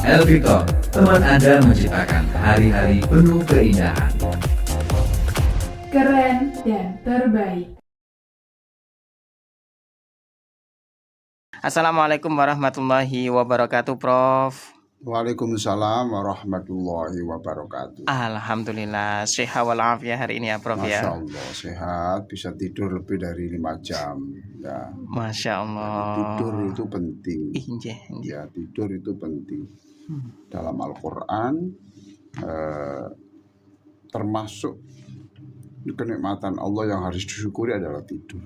Elvitor, teman Anda menciptakan hari-hari penuh keindahan. Keren dan terbaik. Assalamualaikum warahmatullahi wabarakatuh, Prof. Waalaikumsalam warahmatullahi wabarakatuh. Alhamdulillah, sehat walafiat hari ini ya, Prof Masya ya. Allah, sehat, bisa tidur lebih dari 5 jam. Ya. Masya Allah. Tidur itu penting. Injih. Ya, tidur itu penting. Dalam Al-Quran, termasuk kenikmatan Allah yang harus disyukuri adalah tidur.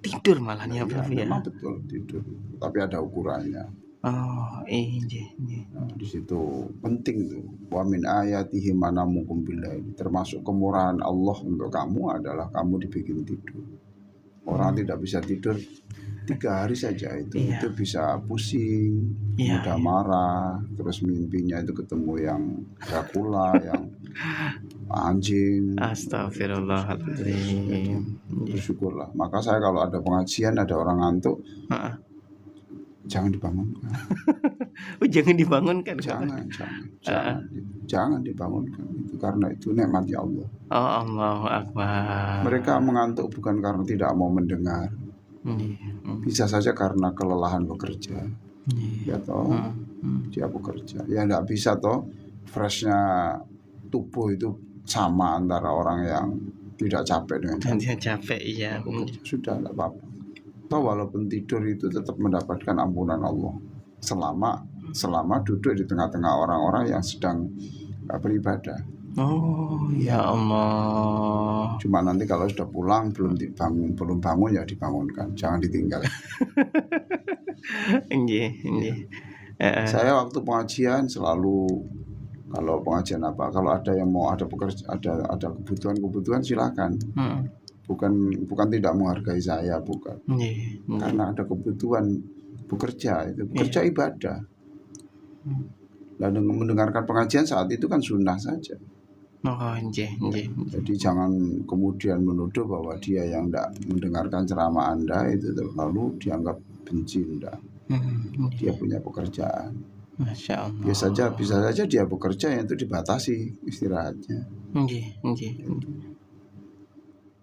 Tidur malahnya, Prof ya. Memang betul tidur, tapi ada ukurannya. Oh, injih. Nah, di situ penting tuh. Wa min ayatihi manamukum billail. Termasuk kemurahan Allah untuk kamu adalah kamu dibikin tidur. Orang tidak bisa tidur 3 hari saja itu bisa pusing, mudah marah, terus mimpinya itu ketemu yang Dracula, yang anjing. Astagfirullahaladzim. Bersyukurlah. Maka saya kalau ada pengajian ada orang ngantuk, jangan dibangunkan. Jangan dibangunkan. Jangan dibangunkan itu karena itu nikmatnya Allah. Oh, Allahu Akbar. Mereka mengantuk bukan karena tidak mau mendengar. Bisa saja karena kelelahan bekerja. Ya toh, dia bekerja. Ya enggak bisa toh freshnya tubuh itu sama antara orang yang tidak capek dengan capek. Iya. Sudah enggak apa-apa. Toh walaupun tidur itu tetap mendapatkan ampunan Allah selama duduk di tengah-tengah orang-orang yang sedang beribadah. Oh ya Allah. Cuma nanti kalau sudah pulang belum bangun ya dibangunkan, jangan ditinggal. Saya waktu pengajian selalu, kalau pengajian kalau ada yang mau ada kebutuhan silakan. Bukan tidak menghargai saya, bukan. Karena ada kebutuhan bekerja ibadah. Lalu mendengarkan pengajian saat itu kan sunnah saja. Jadi jangan kemudian menuduh bahwa dia yang tidak mendengarkan ceramah Anda itu lalu dianggap benci, enggak. Dia punya pekerjaan. Masya Allah. Bisa saja dia bekerja yang itu dibatasi istirahatnya.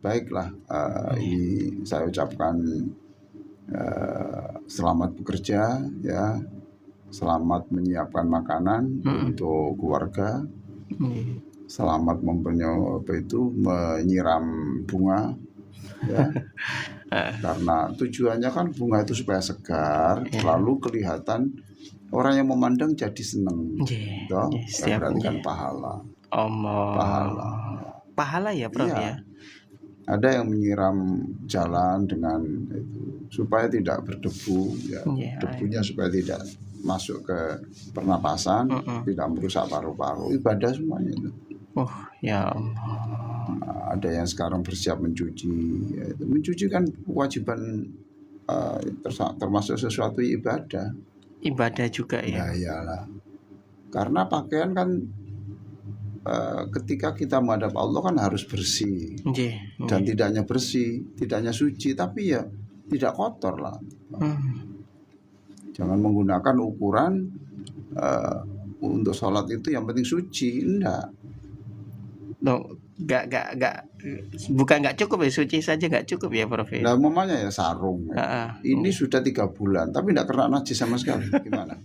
Baiklah, ini saya ucapkan selamat bekerja ya, selamat menyiapkan makanan untuk keluarga, selamat menyiram bunga ya. Karena tujuannya kan bunga itu supaya segar, lalu kelihatan orang yang memandang jadi senang. Berarti kan pahala. Pahala ya, Prof ya. Ada yang menyiram jalan dengan itu supaya tidak berdebu ya. Debunya supaya tidak masuk ke pernapasan, tidak merusak paru-paru. Ibadah semuanya itu. Oh ya Allah. Ada yang sekarang bersiap mencuci ya. Mencuci kan kewajiban, termasuk sesuatu ibadah juga ya. Iyalah. Karena pakaian kan ketika kita menghadap Allah kan harus bersih. Dan tidak hanya bersih, tidak hanya suci, tapi ya tidak kotor lah. Jangan menggunakan ukuran untuk sholat itu yang penting suci, enggak. Bukan nggak cukup ya, suci saja nggak cukup ya, Prof. Nah, mamanya ya sarung. Ini sudah 3 bulan, tapi enggak kena najis sama sekali. Gimana?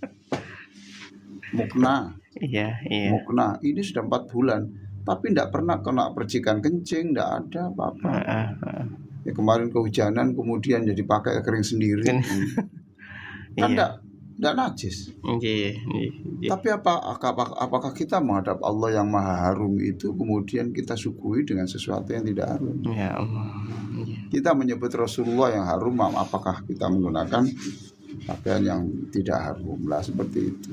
Mukna. Iya. Mukna ini sudah 4 bulan, tapi tidak pernah kena percikan kencing, tidak ada apa-apa. Ya, kemarin kehujanan kemudian jadi pakai kering sendiri. Kan tidak najis. Tapi apakah kita menghadap Allah yang maha harum itu kemudian kita suguhi dengan sesuatu yang tidak harum? Ya Allah. Kita menyebut Rasulullah yang harum, apakah kita menggunakan pakaian yang tidak harum lah, seperti itu.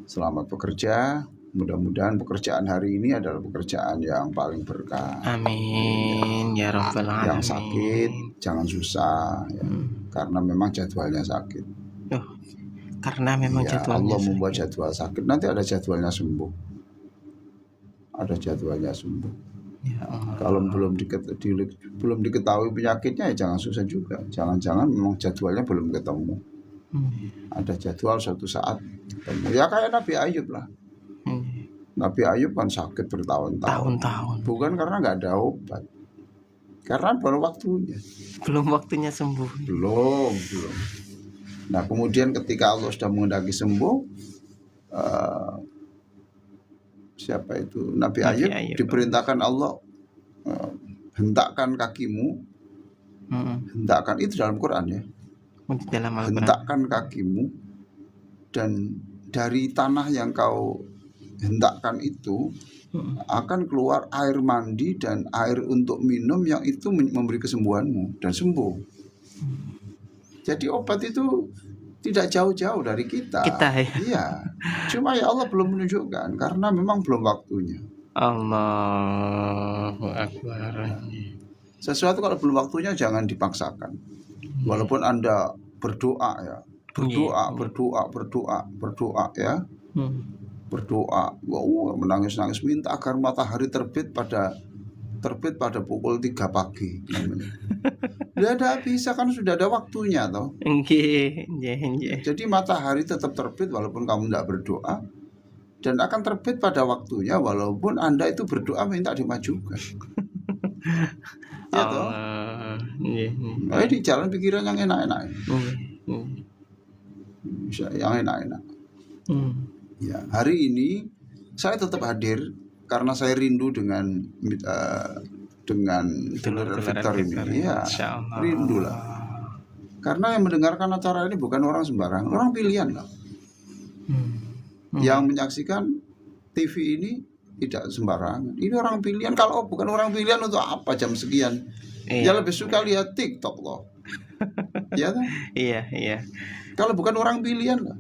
Selamat bekerja. Mudah-mudahan pekerjaan hari ini adalah pekerjaan yang paling berkah. Amin ya rabbal alamin. Yang sakit jangan susah ya. Karena memang jadwalnya sakit. Karena memang jadwalnya Allah membuat jadwal sakit, nanti ada jadwalnya sembuh. Ya Allah. Kalau belum diketahui penyakitnya ya jangan susah juga. Jangan-jangan memang jadwalnya belum ketemu. Ada jadwal suatu saat ketemu. Ya kayak Nabi Ayub lah. Nabi Ayub kan sakit bertahun-tahun. Bukan karena nggak ada obat, karena belum waktunya. Belum waktunya sembuh. Belum. Nah kemudian ketika Allah sudah menghendaki sembuh, siapa itu? Nabi Ayub diperintahkan Allah, hentakkan kakimu. Hentakkan itu dalam Quran ya. Hentakkan kakimu, dan dari tanah yang kau hentakkan itu akan keluar air mandi dan air untuk minum yang itu memberi kesembuhanmu, dan sembuh. Jadi obat itu tidak jauh-jauh dari kita. Ya? Iya. Cuma ya Allah belum menunjukkan karena memang belum waktunya. Allahu Akbar. Sesuatu kalau belum waktunya jangan dipaksakan. Walaupun Anda berdoa ya, berdoa ya. Berdoa, menangis-nangis minta agar matahari terbit pada pukul 3 pagi. Tidak bisa, kan sudah ada waktunya toh. Jadi matahari tetap terbit walaupun kamu tidak berdoa, dan akan terbit pada waktunya walaupun Anda itu berdoa minta dimajukan. Ya toh. Di jalan pikiran yang enak-enak. Yang enak-enak. Ya, hari ini saya tetap hadir karena saya rindu dengan Telur Victor ini. Ya, rindu lah. Karena yang mendengarkan acara ini bukan orang sembarang, orang pilihan lah. Yang menyaksikan TV ini tidak sembarangan. Ini orang pilihan. Kalau bukan orang pilihan, untuk apa jam sekian? Ya lebih suka lihat TikTok loh. Ya kan? Iya. Kalau bukan orang pilihan lah,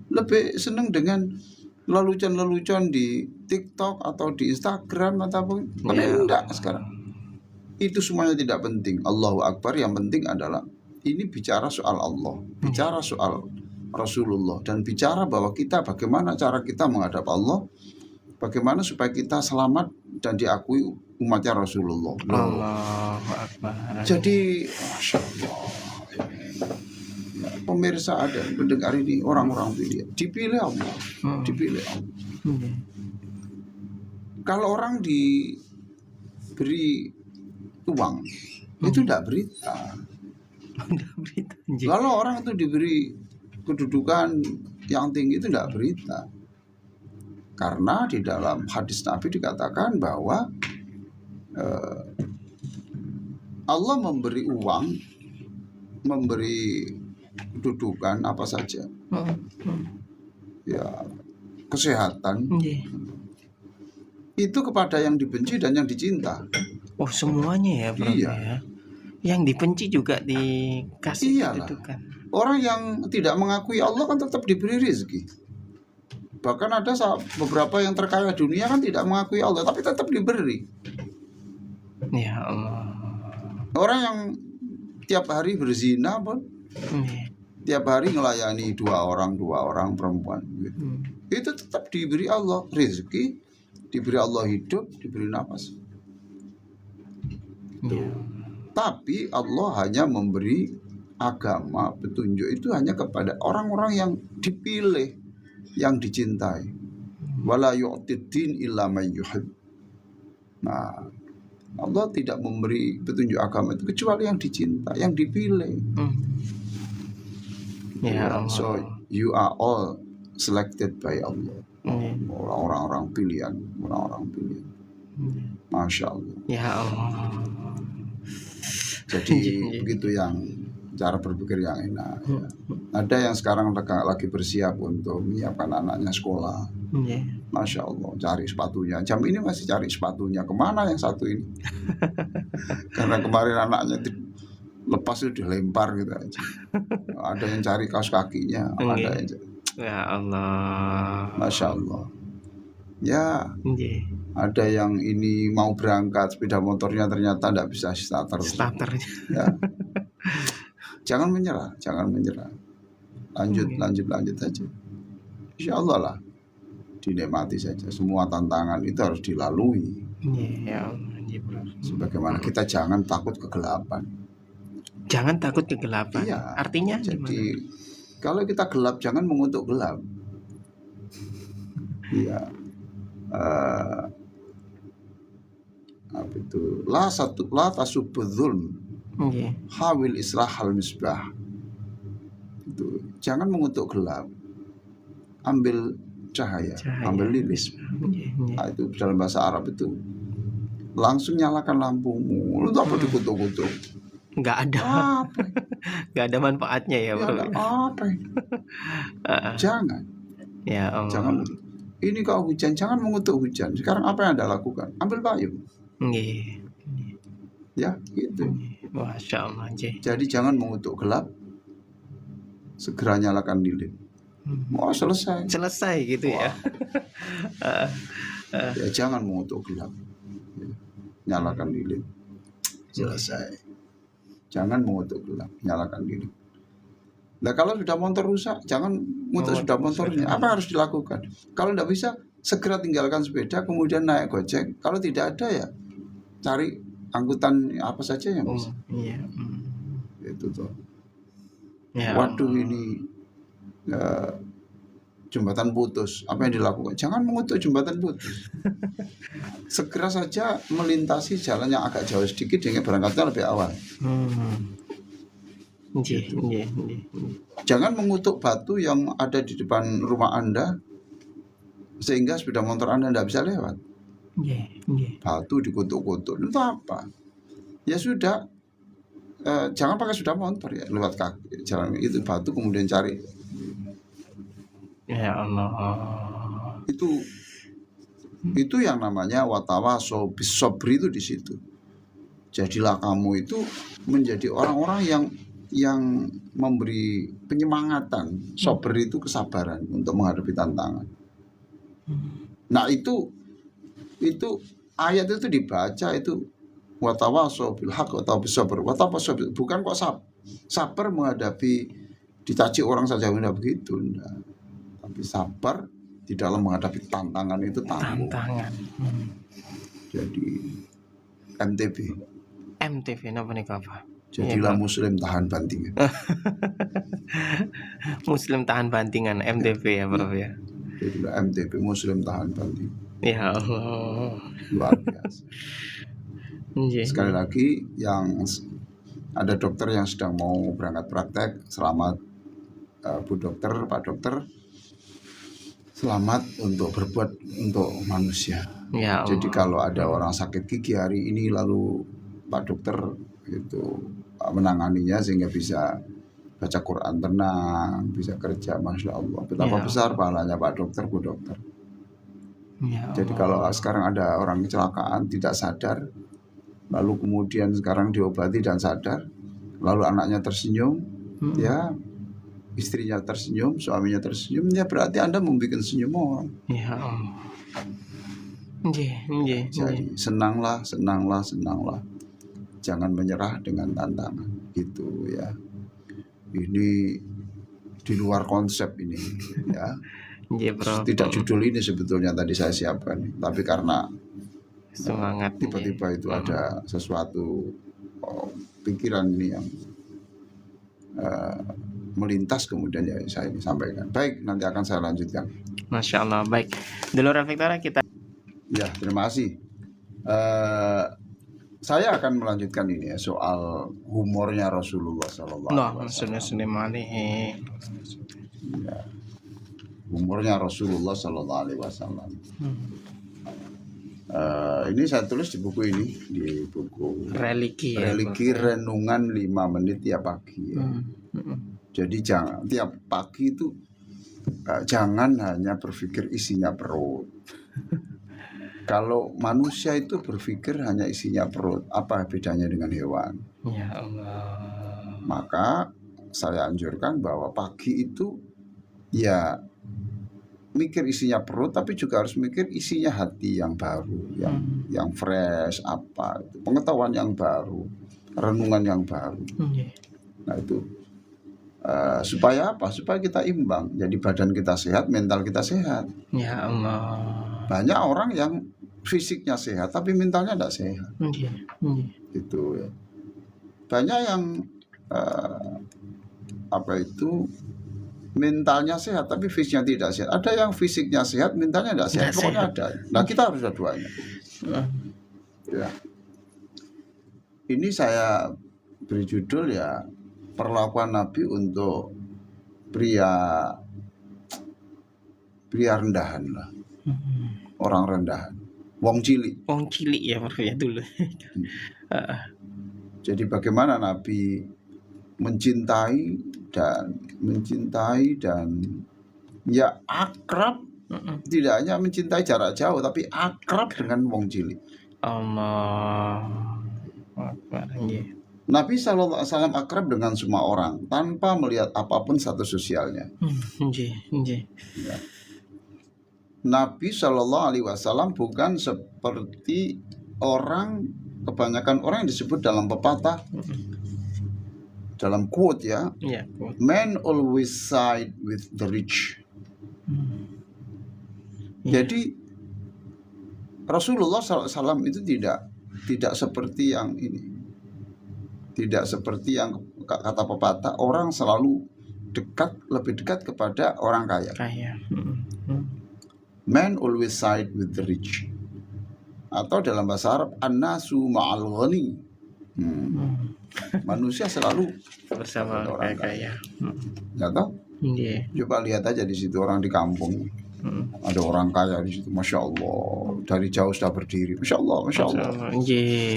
lebih seneng dengan lelucon di TikTok atau di Instagram ataupun enggak sekarang. Itu semuanya tidak penting. Allahu Akbar, yang penting adalah ini bicara soal Allah, bicara soal Rasulullah, dan bicara bahwa kita bagaimana cara kita menghadap Allah, bagaimana supaya kita selamat dan diakui umatnya Rasulullah. Allahu Akbar. Jadi Masya Allah, pemirsa ada mendengar ini, orang-orang dipilih Allah, dipilih Allah. Kalau orang diberi uang itu tidak berita. Kalau orang itu diberi kedudukan yang tinggi itu tidak berita. Karena di dalam hadis Nabi dikatakan bahwa Allah memberi uang, memberi kedudukan apa saja, ya kesehatan, itu kepada yang dibenci dan yang dicinta. Oh semuanya ya bro. Iya. Ya. Yang dibenci juga dikasih kedudukan. Orang yang tidak mengakui Allah kan tetap diberi rezeki. Bahkan ada beberapa yang terkaya dunia kan tidak mengakui Allah, tapi tetap diberi. Ya Allah. Orang yang tiap hari berzina pun, tiap hari melayani dua orang perempuan, gitu. Itu tetap diberi Allah rezeki, diberi Allah hidup, diberi nafas. Tapi Allah hanya memberi agama, petunjuk itu hanya kepada orang-orang yang dipilih, yang dicintai. Wala yu'tiddin illa man yuhib. Nah, Allah tidak memberi petunjuk agama itu kecuali yang dicinta, yang dipilih. So you are all selected by Allah. Orang-orang pilihan, Masya Allah. Ya Allah. Jadi begitu yang cara berpikir yang enak. Ya. Ada yang sekarang lagi bersiap untuk menyiapkan anaknya sekolah. Masya Allah, cari sepatunya. Jam ini masih cari sepatunya. Kemana yang satu ini? Karena kemarin anaknya lepas itu dilempar gitu aja. Ada yang cari kaos kakinya. Ada yang cari. Ya Allah. Masya Allah. Ya. Ada yang ini mau berangkat, sepeda motornya ternyata tidak bisa starter. Ya. Jangan menyerah. Lanjut aja. Insya Allah lah, dinikmati saja. Semua tantangan itu harus dilalui. Sebagaimana kita jangan takut kegelapan. Jangan takut kegelapan. Iya. Artinya jadi gimana? Kalau kita gelap, jangan mengutuk gelap. Iya. Apa itu? La tasubbu dzulm. Hawil islahal misbah. Itu. Jangan mengutuk gelap. Ambil cahaya. Ambil lilin. Nah, itu dalam bahasa Arab itu langsung nyalakan lampumu. Lu tak perlu dikutuk-kutuk. Nggak ada. Apa? Nggak ada manfaatnya ya, Bro. Apa? Jangan. Ya Allah. Jangan. Ini kalau hujan, jangan mengutuk hujan. Sekarang apa yang Anda lakukan? Ambil payung. Ya, gitu. Masya Allah. Jadi jangan mengutuk gelap. Segera nyalakan lilin. Mau selesai gitu. Wah. Ya jangan mengutuk gelap. Nyalakan lilin. Selesai. Jangan mengutuk gelap, nyalakan lilin. Nah kalau sudah motor rusak, jangan mengutuk sudah motornya. Apa harus dilakukan? Kalau tidak bisa, segera tinggalkan sepeda, kemudian naik Gojek. Kalau tidak ada ya cari angkutan apa saja yang bisa. Itu tuh. Ya, waduh ini jembatan putus. Apa yang dilakukan? Jangan mengutuk jembatan putus. Segera saja melintasi jalan yang agak jauh sedikit dengan berangkatnya lebih awal. Gitu. Jangan mengutuk batu yang ada di depan rumah Anda sehingga sepeda motor Anda tidak bisa lewat. Batu dikutuk-kutuk itu apa? Ya sudah, jangan pakai sepeda motor ya, lewat kaki jalan itu batu kemudian cari. Ya Allah. Itu yang namanya watawaso bisobri itu di situ. Jadilah kamu itu menjadi orang-orang yang memberi penyemangatan. Sober itu kesabaran untuk menghadapi tantangan. Nah itu ayat itu dibaca itu watawaso bil haq watawaso bisobr. Watawaso bukan kok sabar menghadapi dicaci orang saja tidak begitu. Enggak. Tapi sabar di dalam menghadapi tantangan itu tantangan. Jadi MTB apa nih apa? Jadilah muslim tahan bantingan. Muslim tahan bantingan MTB ya Bro ya. Jadilah MTB muslim tahan bantingan. Ya Allah. Luar biasa. Sekali lagi yang ada dokter yang sedang mau berangkat praktek, selamat Bu Dokter, Pak Dokter. Selamat untuk berbuat untuk manusia. Ya Allah. Jadi kalau ada orang sakit gigi hari ini lalu Pak Dokter itu menanganinya sehingga bisa baca Quran tenang, bisa kerja, Masya Allah. Betapa besar pahalanya Pak Dokter, Bu Dokter. Ya jadi kalau sekarang ada orang kecelakaan tidak sadar, lalu kemudian sekarang diobati dan sadar, lalu anaknya tersenyum, ya. Istrinya tersenyum, suaminya tersenyum, ya berarti Anda membuat senyum orang. Ya Allah. Jadi senanglah. Jangan menyerah dengan tantangan. Gitu ya. Ini di luar konsep ini ya. Tidak judul ini sebetulnya tadi saya siapkan, tapi karena semangat tiba-tiba itu ada sesuatu pikiran ini yang melintas kemudian ya saya ini sampaikan. Baik, nanti akan saya lanjutkan. Masya Allah. Baik, dulu Victoria kita. Ya, terima kasih. Saya akan melanjutkan ini ya, soal humornya Rasulullah SAW. Ya, humornya Rasulullah SAW. Ini saya tulis di buku ini, di buku Religi Renungan 5 menit tiap pagi. Ya. Jadi jangan tiap pagi itu jangan hanya berpikir isinya perut. Kalau manusia itu berpikir hanya isinya perut, apa bedanya dengan hewan? Ya Allah. Maka saya anjurkan bahwa pagi itu ya mikir isinya perut, tapi juga harus mikir isinya hati yang baru, yang fresh, apa itu, pengetahuan yang baru, renungan yang baru. Nah itu. Supaya apa? Supaya kita imbang. Jadi badan kita sehat, mental kita sehat. Ya Allah. Banyak orang yang fisiknya sehat tapi mentalnya tidak sehat. Gitu ya. Banyak yang mentalnya sehat tapi fisiknya tidak sehat. Ada yang fisiknya sehat, mentalnya tidak sehat. Pokoknya ada. Nah, kita harus dua-duanya. Ya. Ini saya beri judul ya, perlakuan Nabi untuk pria rendahan lah. Orang rendahan. Wong cilik ya maksudnya dulu. Jadi bagaimana Nabi mencintai dan ya akrab, tidak hanya mencintai jarak jauh tapi akrab dengan wong cilik. Allah. Nabi SAW akrab dengan semua orang tanpa melihat apapun status sosialnya. Ya. Nabi SAW bukan seperti kebanyakan orang yang disebut dalam pepatah, dalam quote ya, man always side with the rich. Jadi Rasulullah SAW itu tidak seperti yang ini, tidak seperti yang kata pepatah, orang selalu lebih dekat kepada orang kaya. Man always side with the rich. Atau dalam bahasa Arab, an-nasu ma'al ghani. Manusia selalu bersama orang kaya. Ya toh? Coba lihat aja di situ orang di kampung. Ada orang kaya di situ, masya Allah, dari jauh sudah berdiri, masya Allah, masya Allah.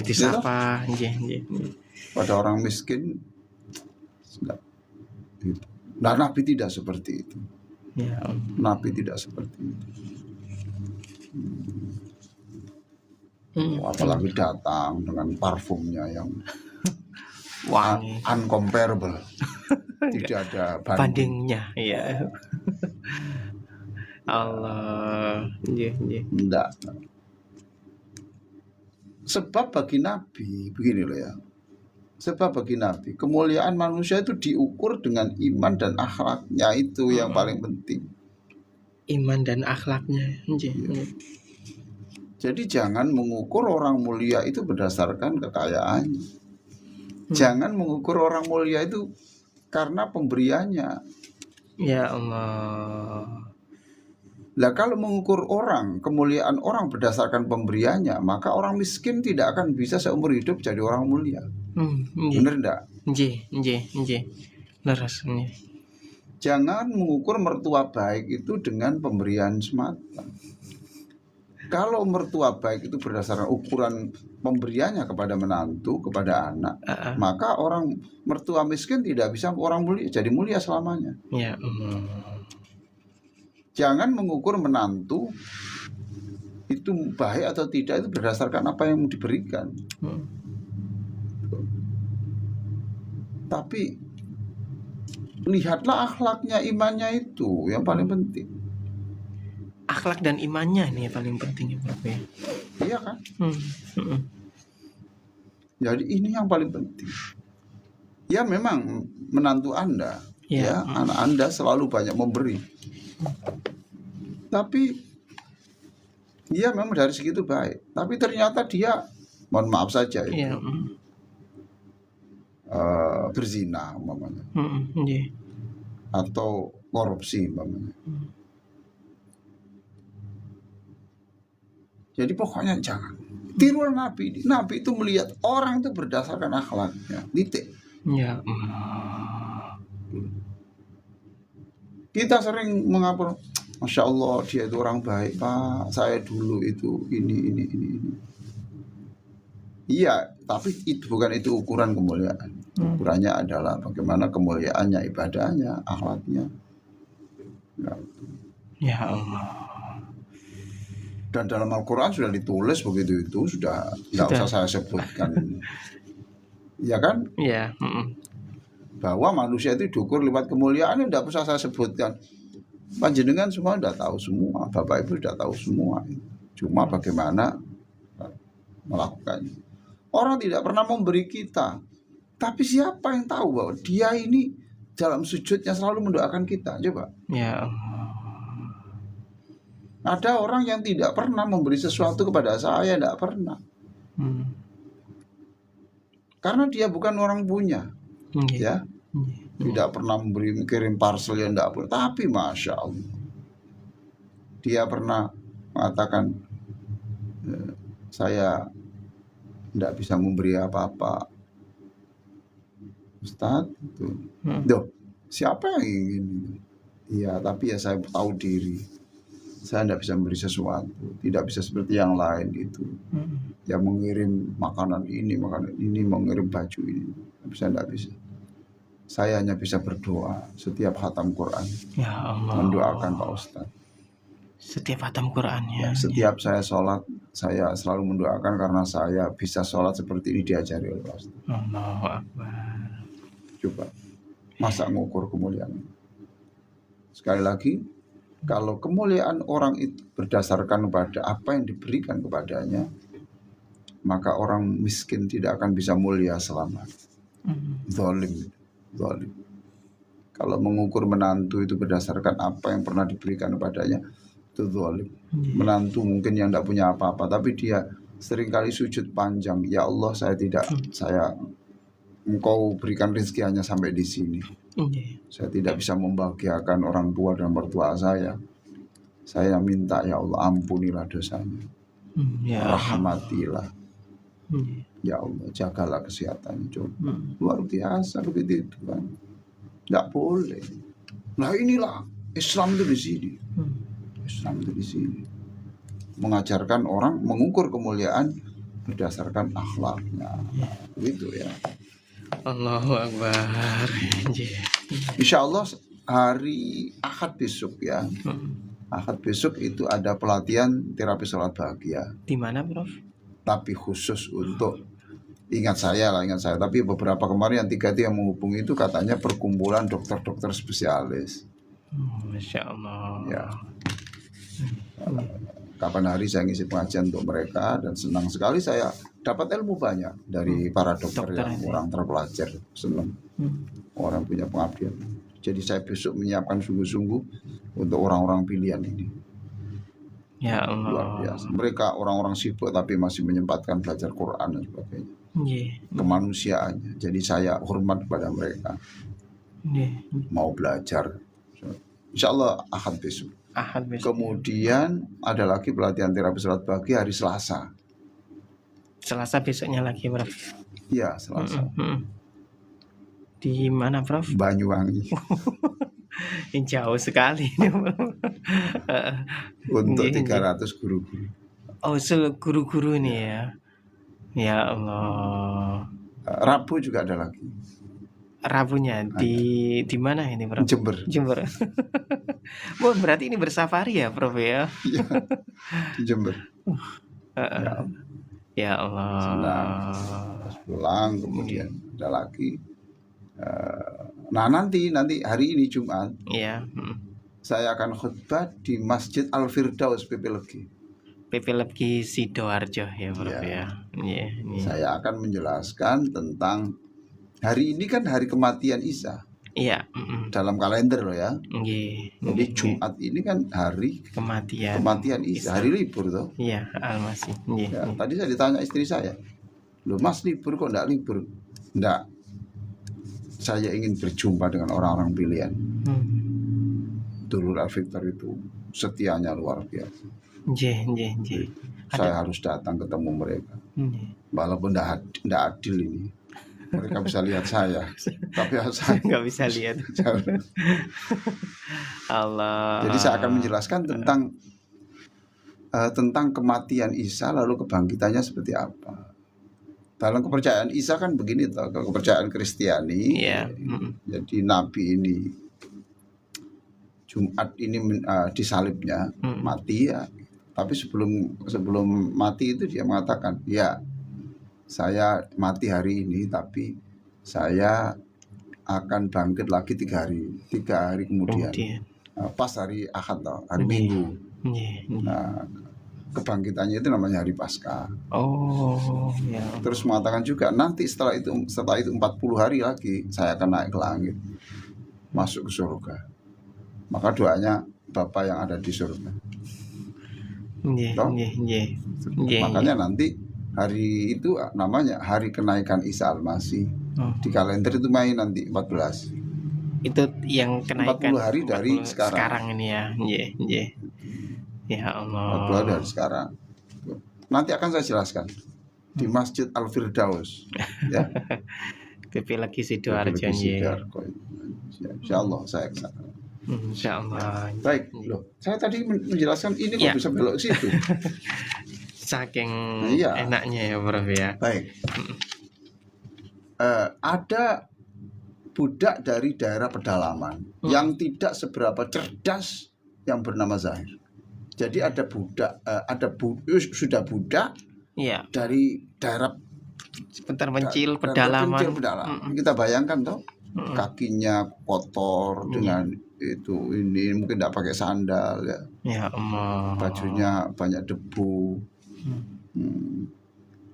Disapa. Pada orang miskin, nah Nabi tidak seperti itu. Nabi tidak seperti itu. Apalagi datang dengan parfumnya yang wangi, uncomparable, tidak ada bandingnya. Ya. Allah. Enggak. Sebab bagi Nabi begini loh ya. Sebab bagi Nabi kemuliaan manusia itu diukur dengan iman dan akhlaknya, itu yang paling penting. Iman dan akhlaknya. Jadi jangan mengukur orang mulia itu berdasarkan kekayaannya. Jangan mengukur orang mulia itu karena pemberiannya. Ya Allah. Lah kalau mengukur kemuliaan orang berdasarkan pemberiannya, maka orang miskin tidak akan bisa seumur hidup jadi orang mulia. Bener enggak? Leres. Jangan mengukur mertua baik itu dengan pemberian semata. Kalau mertua baik itu berdasarkan ukuran pemberiannya kepada menantu, kepada anak, maka orang mertua miskin tidak bisa jadi mulia selamanya. Ya. Jangan mengukur menantu itu baik atau tidak itu berdasarkan apa yang diberikan. Tapi lihatlah akhlaknya, imannya, itu yang paling penting. Akhlak dan imannya nih yang paling penting ya, Prof. Iya kan? Jadi ini yang paling penting. Ya memang menantu Anda, anak Anda selalu banyak memberi. Tapi dia memang dari segitu baik. Tapi ternyata dia, mohon maaf saja itu, berzina umpamanya, atau korupsi umpamanya. Jadi pokoknya jangan tiru Nabi. Nabi itu melihat orang itu berdasarkan akhlaknya. Titik. Ya. Kita sering mengapur, masya Allah dia itu orang baik Pak. Saya dulu itu ini. Iya, tapi bukan itu ukuran kemuliaan. Ukurannya adalah bagaimana kemuliaannya, ibadahnya, akhlaknya. Ya Allah. Dan dalam Al-Quran sudah ditulis begitu, itu sudah nggak usah saya sebutkan. Ya kan? Iya. Bahwa manusia itu diukur lewat kemuliaan, tidak usah saya sebutkan. Panjenengan semua sudah tahu semua, Bapak Ibu sudah tahu semua. Cuma bagaimana melakukannya. Orang tidak pernah memberi kita, tapi siapa yang tahu bahwa dia ini dalam sujudnya selalu mendoakan kita? Coba. Ya. Ada orang yang tidak pernah memberi sesuatu kepada saya, tidak pernah. Karena dia bukan orang punya. Ya. tidak pernah kirim parcel yang tidak pernah. Tapi masya Allah, dia pernah mengatakan, saya tidak bisa memberi apa-apa, Ustadz. Duh, siapa yang ingin? Iya, tapi ya saya tahu diri, saya tidak bisa memberi sesuatu, tidak bisa seperti yang lain itu. Yang mengirim makanan ini, mengirim baju ini, tapi saya tidak bisa. Saya hanya bisa berdoa setiap khatam Quran. Ya Allah. Mendoakan Pak Ustadz. Setiap khatam Quran ya. Setiap saya sholat, saya selalu mendoakan karena saya bisa sholat seperti ini diajari oleh Pak Ustadz. Allahu Akbar. Coba, masa ngukur kemuliaan. Sekali lagi, kalau kemuliaan orang itu berdasarkan kepada apa yang diberikan kepadanya, maka orang miskin tidak akan bisa mulia selama. Zalim. Kalau mengukur menantu itu berdasarkan apa yang pernah diberikan kepadanya, itu zalim. Menantu mungkin yang tidak punya apa-apa, tapi dia seringkali sujud panjang. Ya Allah, Engkau berikan rezeki hanya sampai di sini. Saya tidak bisa membahagiakan orang tua dan mertua saya. Saya minta ya Allah, ampunilah dosanya. Rahmatilah. Ya Allah, jagalah kesehatannya. Coba. Luar biasa begitu itu kan. Tidak boleh. Nah inilah Islam itu di sini. Islam itu di sini. Mengajarkan orang mengukur kemuliaan berdasarkan akhlaknya. Begitu ya. Allahu Akbar. Insya Allah hari Ahad besok ya. Ahad besok itu ada pelatihan terapi sholat bahagia. Di mana, Prof? Tapi khusus untuk ingat saya. Tapi beberapa kemarin yang 3 yang menghubungi itu katanya perkumpulan dokter-dokter spesialis. Masya Allah. Ya. Kapan hari saya ngisi pengajian untuk mereka dan senang sekali saya dapat ilmu banyak dari para dokter yang orang terpelajar, senang. Orang punya pengabdian. Jadi saya besok menyiapkan sungguh-sungguh untuk orang-orang pilihan ini. Ya Allah. Luar biasa. Mereka orang-orang sibuk tapi masih menyempatkan belajar Quran dan sebagainya. Kemanusiaannya. Jadi saya hormat kepada mereka. Mau belajar. Insya Allah Ahad besok. Kemudian ada lagi pelatihan terapi sholat bahagia hari Selasa. Selasa besoknya lagi, Prof? Iya, Selasa. Di mana, Prof? Banyuwangi. Jauh sekali ini, Untuk 300 guru-guru. Oh, guru-guru ini ya. Ya Allah. Rabu juga ada lagi. Rabunya di mana ini, Prof? Jember. Oh, berarti ini bersafari ya, Prof ya? Iya. Di Jember. Ya Allah. Terus pulang kemudian ada lagi. Nah nanti hari ini Jumat. Iya. Saya akan khutbah di Masjid Al Firdaus PP Legi Sidoarjo ya, Prof ya. Saya akan menjelaskan tentang hari ini kan hari kematian Isa. Iya. Dalam kalender loh ya. Jadi Jumat ini kan hari kematian Isa, hari libur toh. Iya, Al-Masih. Ya, tadi saya ditanya istri saya, loh Mas libur kok enggak libur? Enggak. Saya ingin berjumpa dengan orang-orang pilihan. Dulur Al-Fiktor itu setianya luar biasa. Saya harus datang ketemu mereka. Walaupun enggak adil ini. Mereka bisa lihat saya, tapi saya nggak bisa lihat. Allah. Jadi saya akan menjelaskan tentang kematian Isa lalu kebangkitannya seperti apa. Dalam kepercayaan Isa kan begini toh, kepercayaan Kristiani. Jadi Nabi ini Jumat ini disalibnya, mati ya. Tapi sebelum mati itu dia mengatakan, ya saya mati hari ini, tapi saya akan bangkit lagi 3 hari kemudian. Pas hari Ahad, hari Minggu. Nah, kebangkitannya itu namanya hari Paskah. Terus mengatakan juga nanti setelah itu 40 hari lagi saya akan naik ke langit, masuk ke surga. Maka doanya Bapa yang ada di surga. Makanya nanti hari itu namanya hari kenaikan Isa Al-Masih. Di kalender itu main nanti 14. Itu yang kenaikan 40 hari dari 40 sekarang ini ya. Nggih. Ya 40 Allah. hari dari sekarang. Nanti akan saya jelaskan di Masjid Al-Firdaus ya. PP lagi Sidoarjo nggih. Insyaallah saya kesana. Insyaallah. Baik, loh. Saya tadi menjelaskan ini kok bisa belok ke situ. Saking enaknya ya Prof ya. Baik. Ada budak dari daerah pedalaman yang tidak seberapa cerdas yang bernama Zahir. Jadi ada budak, sudah budak dari daerah sebentar mencil pedalaman. Kita bayangkan toh, kakinya kotor dengan itu ini mungkin tidak pakai sandal ya. Ya Allah. Bajunya banyak debu.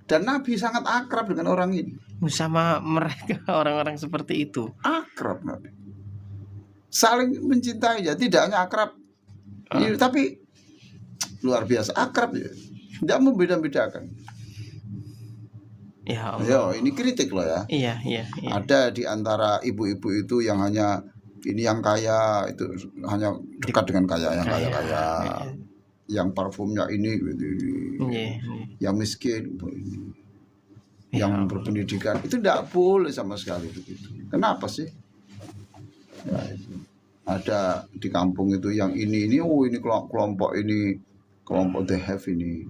Dan Nabi sangat akrab dengan orang ini. Sama mereka orang-orang seperti itu. Akrab Nabi. Saling mencintai ya, tidak hanya akrab. Tapi luar biasa akrab ya. Tidak membeda-bedakan. Ya Allah. Ini kritik loh ya. Iya. Ada di antara ibu-ibu itu yang hanya ini yang kaya itu hanya dekat dengan yang kaya. Yang parfumnya ini gitu. Yang miskin ini. Yang berpendidikan itu tidak boleh sama sekali begitu. Kenapa sih? Ya, itu. Ada di kampung itu yang ini ini kelompok ini kelompok the have ini.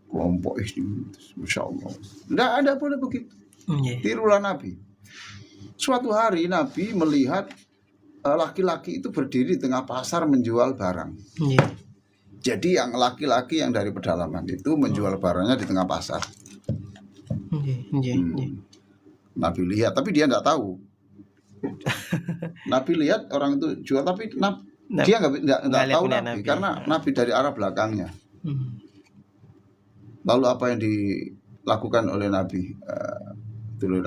Kelompok ini, Masya Allah. Tidak ada boleh begitu. Tirulah Nabi. Suatu hari Nabi melihat laki-laki itu berdiri di tengah pasar menjual barang. Jadi yang laki-laki yang dari pedalaman itu menjual barangnya di tengah pasar. Nabi lihat, tapi dia tidak tahu. Nabi lihat orang itu jual, tapi dia nggak tahu Nabi karena Nabi dari arah belakangnya. Lalu apa yang dilakukan oleh Nabi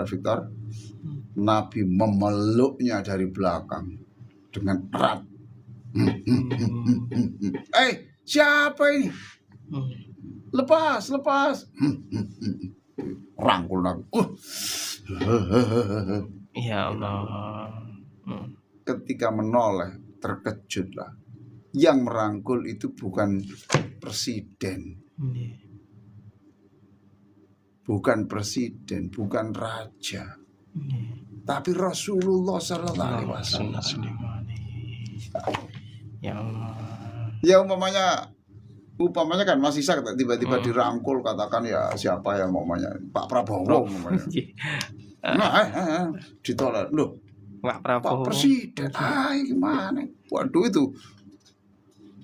Victor? Nabi memeluknya dari belakang dengan erat. Siapa ini? Lepas. Rangkul Nabi. Ya Allah. Ketika menoleh, terkejutlah. Yang merangkul itu bukan presiden. Bukan presiden, bukan raja, tapi Rasulullah Sallallahu Alaihi Wasallam. Ya Allah. Ya umpamanya kan masih bisa tiba-tiba dirangkul, katakan ya siapa yang umpamanya Pak Prabowo umpamanya. Ditolak loh. Pak Prabowo. Pak Presiden. Gimana? Waduh itu.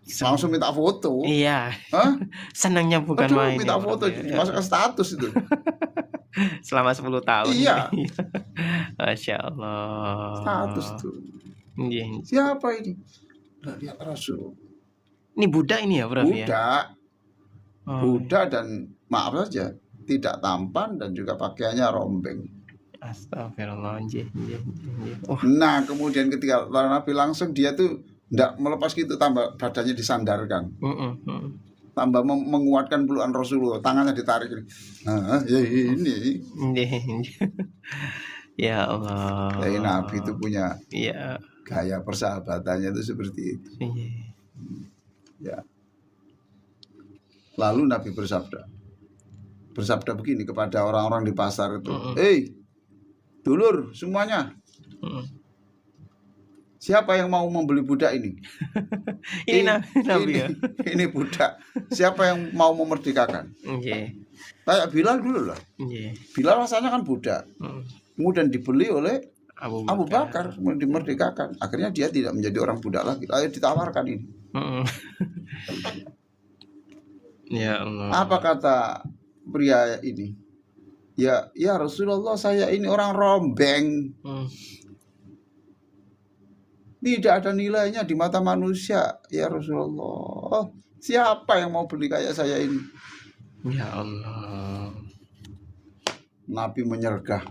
Langsung minta foto. Iya. Senangnya bukan main. Minta foto, masuk ke status itu. Selama 10 tahun. Iya. Masya Allah. Status tuh. Siapa ini? Lihat Rasul. Ini budak ini ya, Prof? Budak dan maaf saja, tidak tampan dan juga pakaiannya rombeng. Astagfirullah. Nah, kemudian ketika Nabi langsung dia tuh tidak melepas gitu, tambah badannya disandarkan, tambah menguatkan pelukan Rasulullah, tangannya ditarik. Ya ini. Ya Allah. Jadi Nabi itu punya gaya persahabatannya itu seperti itu. Ya. Lalu Nabi bersabda begini kepada orang-orang di pasar itu, dulur semuanya. Siapa yang mau membeli budak ini? Ini Nabi ya. Ini budak. Siapa yang mau memerdekakan? Kayak Bilal dulu lah. Bilal rasanya kan budak. Kemudian dibeli oleh Abu Bakar, kemudian dimerdekakan. Akhirnya dia tidak menjadi orang budak lagi. Lalu ditawarkan ini. Ya Allah. Apa kata pria ini? Ya Rasulullah, saya ini orang rombeng. Tidak ada nilainya di mata manusia, ya Rasulullah. Siapa yang mau beli kayak saya ini? Ya Allah. Nabi menyergah.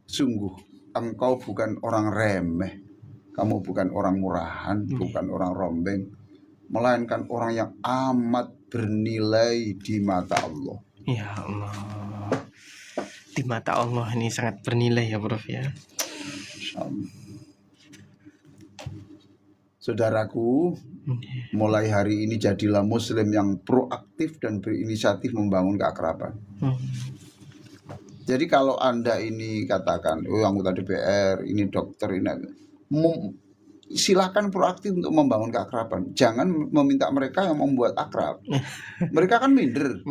Sungguh, engkau bukan orang remeh. Kamu bukan orang murahan, bukan orang rombeng, melainkan orang yang amat bernilai di mata Allah. Ya Allah. Di mata Allah ini sangat bernilai ya, Prof ya. Saudaraku, mulai hari ini jadilah muslim yang proaktif dan berinisiatif membangun keakraban. Jadi kalau Anda ini katakan, oh anggota DPR, ini dokter, ini silakan proaktif untuk membangun keakraban. Jangan meminta mereka yang membuat akrab. Mereka kan minder.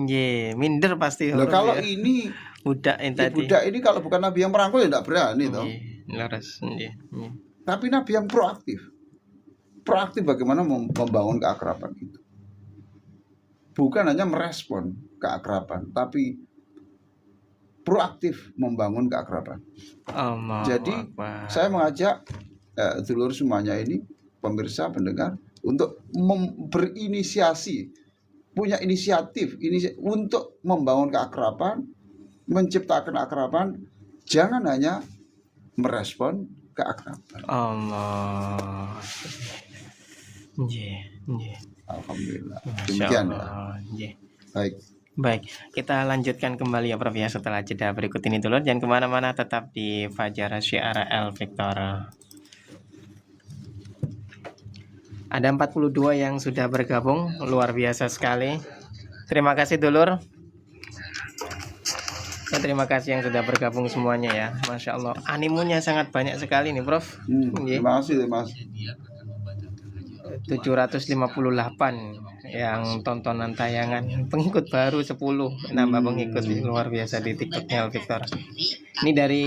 Minder pasti. Loh, kalau ini budak ini kalau bukan nabi yang merangkul ya tidak berani toh. Tapi nabi yang proaktif. Proaktif bagaimana membangun keakraban itu. Bukan hanya merespon keakraban, tapi proaktif membangun keakraban. Jadi saya mengajak dulur semuanya ini, pemirsa, pendengar, untuk berinisiasi, punya inisiatif untuk membangun keakraban, menciptakan keakraban, jangan hanya merespon keakraban. Alhamdulillah. Demikian ya. Baik, kita lanjutkan kembali ya Prof ya setelah jeda berikut ini dulu. Jangan kemana-mana, tetap di Fajar Syiar El Victor. Ada 42 yang sudah bergabung, luar biasa sekali. Terima kasih dulur. Terima kasih yang sudah bergabung semuanya ya. Masya Allah, animunya sangat banyak sekali nih Prof. Terima kasih Mas. 758 yang tontonan tayangan, pengikut baru 10, nambah pengikut, luar biasa di TikToknya Victor. Ini dari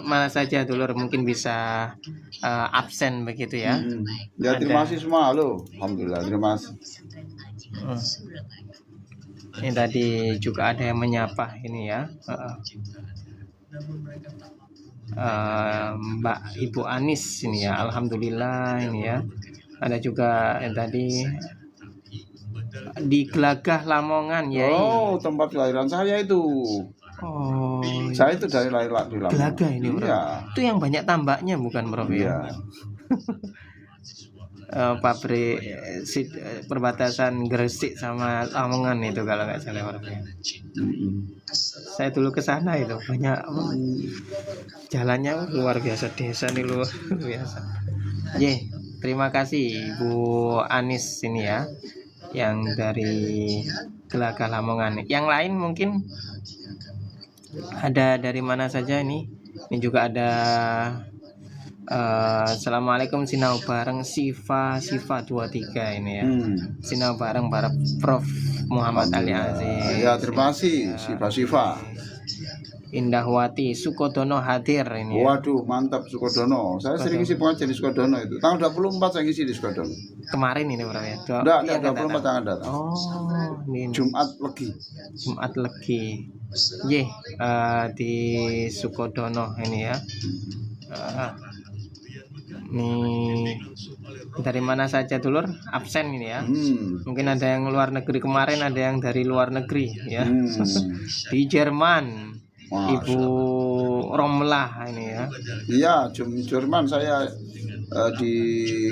mana saja dulur, mungkin bisa absen begitu ya. Ya terima kasih semua lo. Alhamdulillah, terima kasih. Ini tadi juga ada yang menyapa ini ya. Mbak Ibu Anis ini ya, alhamdulillah ini ya. Ada juga yang tadi di Gelagah Lamongan ya. Oh, tempat kelahiran saya itu. Oh, saya itu dari lahir di Lamongan. Gelagah ini Bro. Iya. Itu yang banyak tambaknya bukan Bro ya? Pabrik perbatasan Gresik sama Lamongan itu kalau nggak salah Bro ya. Saya dulu ke sana itu banyak jalannya luar biasa, desa nih luar biasa. Terima kasih Bu Anis ini ya, yang dari Gelagah Lamongan. Yang lain mungkin ada dari mana saja ini? Ini juga ada Assalamualaikum, sinau bareng Siva 23 ini ya. Sinau bareng para Prof Muhammad Ali Aziz. Ya, terima kasih Siva. Indahwati Sukodono hadir ini ya. Waduh, mantap Sukodono. Saya sering ngisi pengajian di Sukodono itu. Tanggal 24 saya ngisi di Sukodono. Kemarin ini Bro ya. Enggak, 24 tanggal datang. Oh, ini. Jumat Legi. Di Sukodono ini ya. Nih dari mana saja dulur absen ini ya. Mungkin ada yang luar negeri kemarin, ada yang dari luar negeri ya. Di Jerman. Ibu Romlah ini ya. Iya, Jerman saya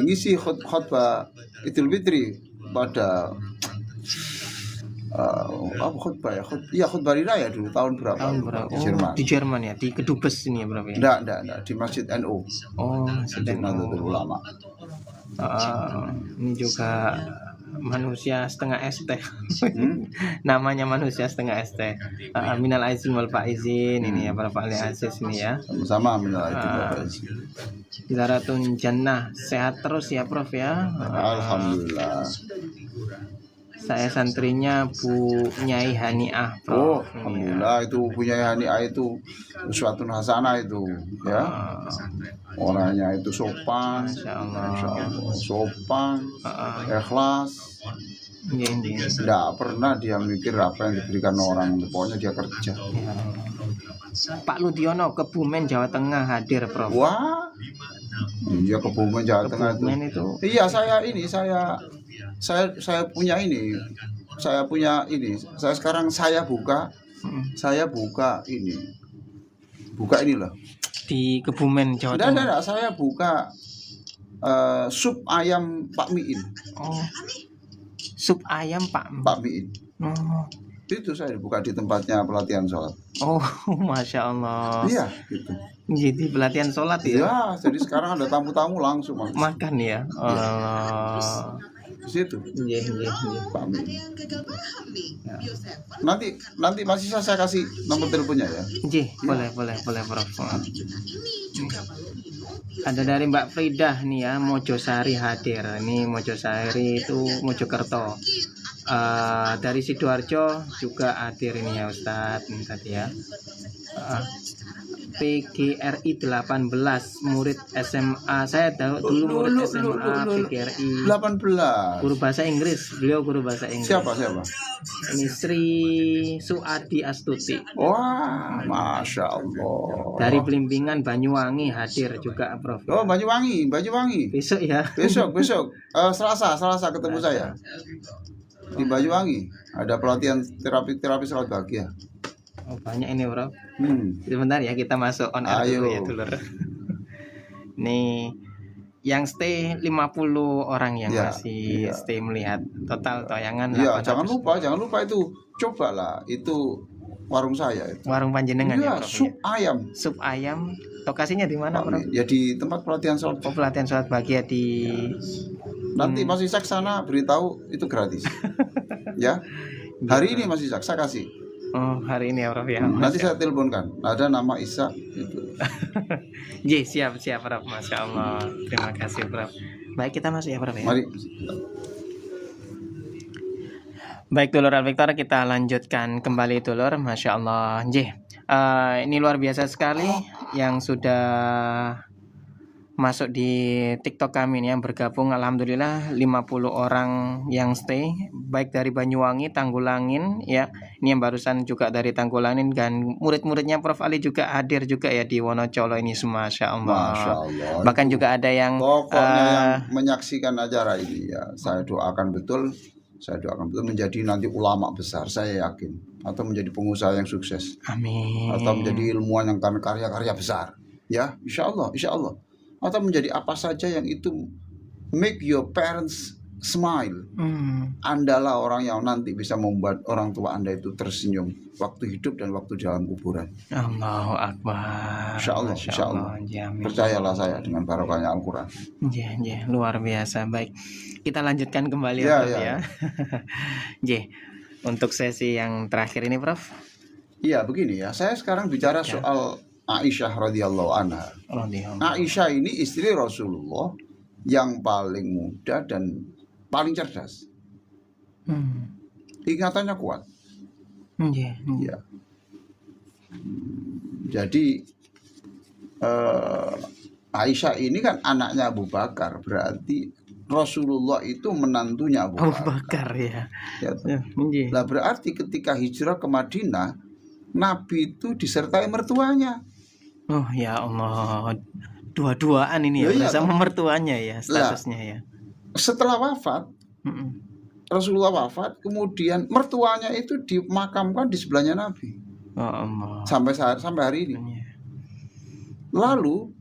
ngisi khutbah Idul Fitri pada khutbah hari raya dulu tahun berapa? Di Jerman. Di Jerman ya, di Kedubes ini ya berapa ya? Enggak, di Masjid NU. Oh, Masjid NU ulama. Ini juga manusia setengah ST. Namanya manusia setengah ST. Minal aizin wal faizin ini ya para Pak Ali Aziz ini ya. Sama-sama minal aizin wal faizin. Zaratun Jannah, sehat terus ya Prof ya. Alhamdulillah. Saya santrinya Bu Nyai Haniah Prof. Alhamdulillah, itu Bu Nyai Haniah itu suatu hasanah itu ya. Orangnya itu sopan, sopan, ikhlas. Tidak pernah dia mikir apa yang diberikan orang, pokoknya dia kerja. Pak Ludiono Kebumen Jawa Tengah hadir Prof. Wah, iya Kebumen Jawa Tengah itu. Iya saya punya ini. Saya sekarang buka ini loh. Di Kebumen Jawa Tengah. Tidak, saya buka sup ayam Pak Miin. Oh, sup ayam Pak Miin. Itu saya buka di tempatnya pelatihan sholat. Oh, masya Allah. Iya, gitu. Jadi pelatihan sholat ya? Ya, jadi sekarang ada tamu-tamu langsung masuk. Makan ya? Allah. Di situ. Iya. Pak Amin. Ya. Nanti masih saya kasih nomor teleponnya ya. Iya, boleh Prof. Ada dari Mbak Frida nih ya, Mojosari hadir. Ini Mojosari itu Mojokerto. Dari Sidoarjo juga hadir ini ya Ustadz ini tadi ya. PGRI 18 murid SMA. Saya tahu dulu murid SMA PGRI 18. guru bahasa Inggris. Beliau guru bahasa Inggris. Siapa? Ini Sri Suadi Astuti. Wah, masya Allah. Dari Blimbingan Banyuwangi hadir juga Prof. Oh, Banyuwangi. Besok ya. Besok. Selasa ketemu saya di Banyuwangi. Ada pelatihan terapi sholat bahagia. Oh, banyak ini Prof. Sebentar ya kita masuk on air dulu ya dulur. Nih yang stay 50 orang yang masih stay melihat total tayangan. Iya, jangan lupa itu cobalah itu warung saya itu. Warung panjenengan ya Prof. Sup ayam. Lokasinya di mana Prof? Ya di tempat pelatihan sholat. Oh, pelatihan sholat bahagia di nanti masih sana beritahu itu gratis. Ya. Hari ini masih saya kasih. Oh, hari ini ya Prof ya. Nanti saya teleponkan. Ada nama Isa itu. Ji, siap Prof. Masya Allah. Terima kasih Prof. Baik, kita masuk ya Prof ya. Mari. Baik dulur Al-Victor, kita lanjutkan kembali dulur. Masya Allah. Ji, ini luar biasa sekali yang sudah masuk di TikTok kami nih yang bergabung. Alhamdulillah 50 orang yang stay baik dari Banyuwangi, Tanggulangin ya. Ini yang barusan juga dari Tanggulangin dan murid-muridnya Prof Ali juga hadir juga ya di Wonocolo ini semua. Masya Allah. Bahkan juga ada yang pokoknya yang menyaksikan acara ini ya, saya doakan betul menjadi nanti ulama besar, saya yakin, atau menjadi pengusaha yang sukses. Amin. Atau menjadi ilmuwan yang karya-karya besar. Ya, insya Allah. Atau menjadi apa saja yang itu make your parents smile. Andalah orang yang nanti bisa membuat orang tua Anda itu tersenyum waktu hidup dan waktu dalam kuburan. Allahu Akbar. Insya Allah. Percayalah saya dengan barokahnya Al-Quran. Ya, luar biasa. Baik, kita lanjutkan kembali ya. Untuk sesi yang terakhir ini Prof. Iya, begini ya. Saya sekarang bicara soal Aisyah radhiyallahu anha. Aisyah ini istri Rasulullah yang paling muda dan paling cerdas. Ingatannya kuat. Ya. Jadi Aisyah ini kan anaknya Abu Bakar, berarti Rasulullah itu menantunya Abu Bakar ya. Nah, berarti ketika hijrah ke Madinah, Nabi itu disertai mertuanya. Oh ya Allah, dua-duaan ini ya, sama mertuanya ya statusnya ya. Setelah wafat, Rasulullah wafat, kemudian mertuanya itu dimakamkan di sebelahnya Nabi. Oh Allah. Sampai hari ini. Lalu